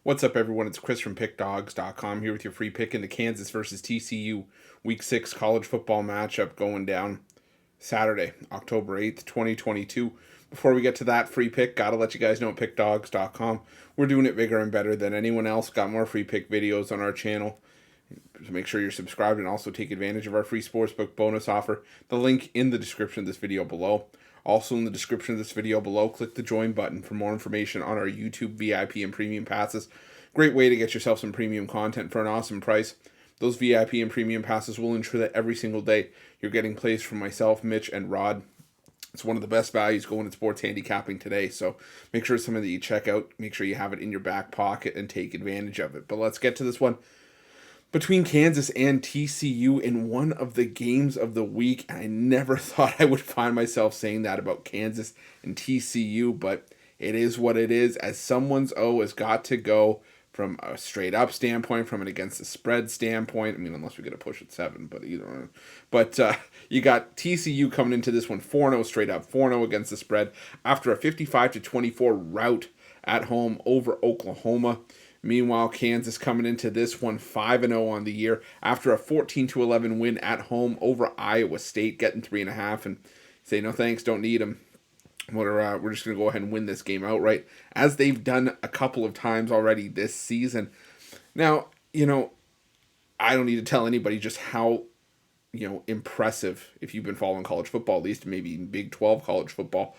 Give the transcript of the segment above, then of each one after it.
What's up, everyone? It's Chris from Pickdawgz.com here with your free pick in the Kansas versus TCU Week 6 college football matchup going down Saturday, October 8th, 2022. Before we get to that free pick, gotta let you guys know at Pickdawgz.com, we're doing it bigger and better than anyone else. Got more free pick videos on our channel. So make sure you're subscribed and also take advantage of our free Sportsbook bonus offer. The link in the description of this video below. Also in the description of this video below, click the join button for more information on our YouTube VIP and premium passes. Great way to get yourself some premium content for an awesome price. Those VIP and premium passes will ensure that every single day you're getting plays from myself, Mitch, and Rod. It's one of the best values going in sports handicapping today, so make sure it's something that you check out. Make sure you have it in your back pocket and take advantage of it. But let's get to this one. Between Kansas and TCU in one of the games of the week, I never thought I would find myself saying that about Kansas and TCU, but it is what it is, as someone's O has got to go from a straight-up standpoint, from an against-the-spread standpoint. I mean, unless we get a push at 7, but either one. But you got TCU coming into this one 4-0 straight-up, 4-0 against the spread, after a 55-24 rout at home over Oklahoma. Meanwhile, Kansas coming into this one 5-0 on the year after a 14-11 win at home over Iowa State, getting 3.5, and say no thanks, don't need them. We're just going to go ahead and win this game outright, as they've done a couple of times already this season. Now, I don't need to tell anybody just how, impressive, if you've been following college football, at least maybe Big 12 college football,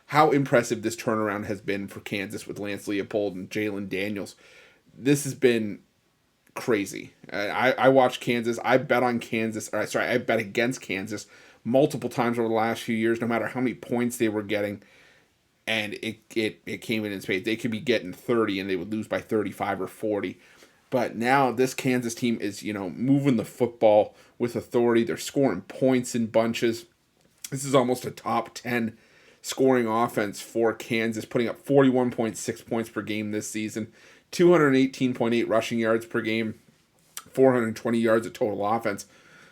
how impressive this turnaround has been for Kansas with Lance Leopold and Jalen Daniels. This has been crazy. I watched Kansas. I bet against Kansas multiple times over the last few years, no matter how many points they were getting, and it came in spades. They could be getting 30 and they would lose by 35 or 40. But now this Kansas team is, moving the football with authority. They're scoring points in bunches. This is almost a top 10 scoring offense for Kansas, putting up 41.6 points per game this season, 218.8 rushing yards per game, 420 yards of total offense.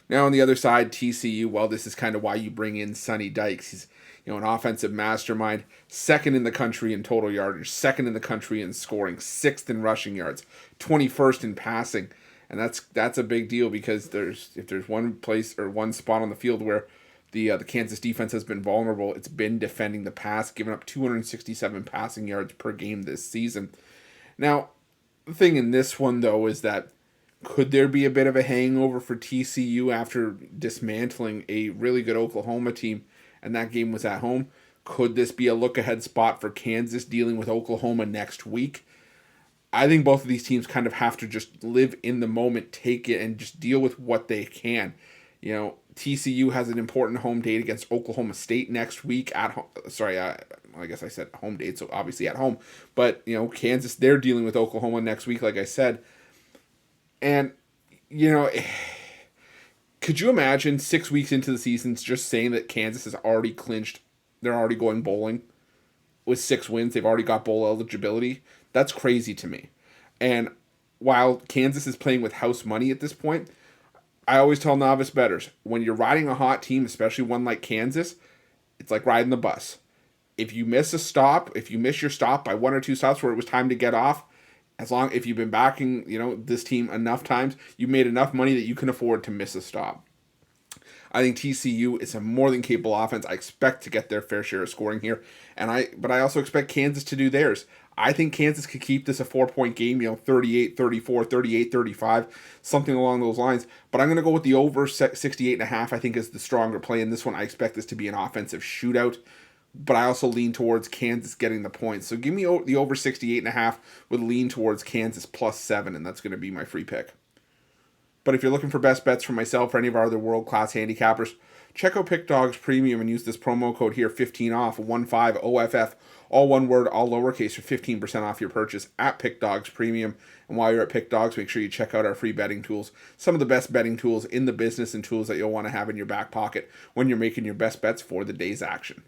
Now on the other side, TCU, well, this is kind of why you bring in Sonny Dykes. He's an offensive mastermind, second in the country in total yardage, second in the country in scoring, sixth in rushing yards, 21st in passing. And that's a big deal, because if there's one place or one spot on the field where the Kansas defense has been vulnerable, it's been defending the pass, giving up 267 passing yards per game this season. Now, the thing in this one, though, is that could there be a bit of a hangover for TCU after dismantling a really good Oklahoma team, and that game was at home? Could this be a look-ahead spot for Kansas dealing with Oklahoma next week? I think both of these teams kind of have to just live in the moment, take it, and just deal with what they can. TCU has an important home date against Oklahoma State next week at home. I guess I said home date, so obviously at home. But, Kansas, they're dealing with Oklahoma next week, like I said. And, could you imagine 6 weeks into the season just saying that Kansas has already clinched, they're already going bowling with 6 wins, they've already got bowl eligibility? That's crazy to me. And while Kansas is playing with house money at this point, I always tell novice bettors, when you're riding a hot team, especially one like Kansas, it's like riding the bus. If you miss your stop by 1 or 2 stops where it was time to get off, if you've been backing, this team enough times, you made enough money that you can afford to miss a stop. I think TCU is a more than capable offense. I expect to get their fair share of scoring here, but I also expect Kansas to do theirs. I think Kansas could keep this a 4-point game, 38-34, 38-35, something along those lines. But I'm going to go with the over 68.5. I think is the stronger play in this one. I expect this to be an offensive shootout, but I also lean towards Kansas getting the points. So give me the over 68.5 with lean towards Kansas +7, and that's going to be my free pick. But if you're looking for best bets from myself or any of our other world-class handicappers, check out Pick Dawgz Premium and use this promo code here, 15 off, 15 OFF, all one word, all lowercase, for 15% off your purchase at Pick Dawgz Premium. And while you're at Pick Dawgz, make sure you check out our free betting tools, some of the best betting tools in the business and tools that you'll want to have in your back pocket when you're making your best bets for the day's action.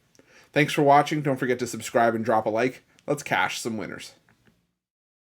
Thanks for watching. Don't forget to subscribe and drop a like. Let's cash some winners.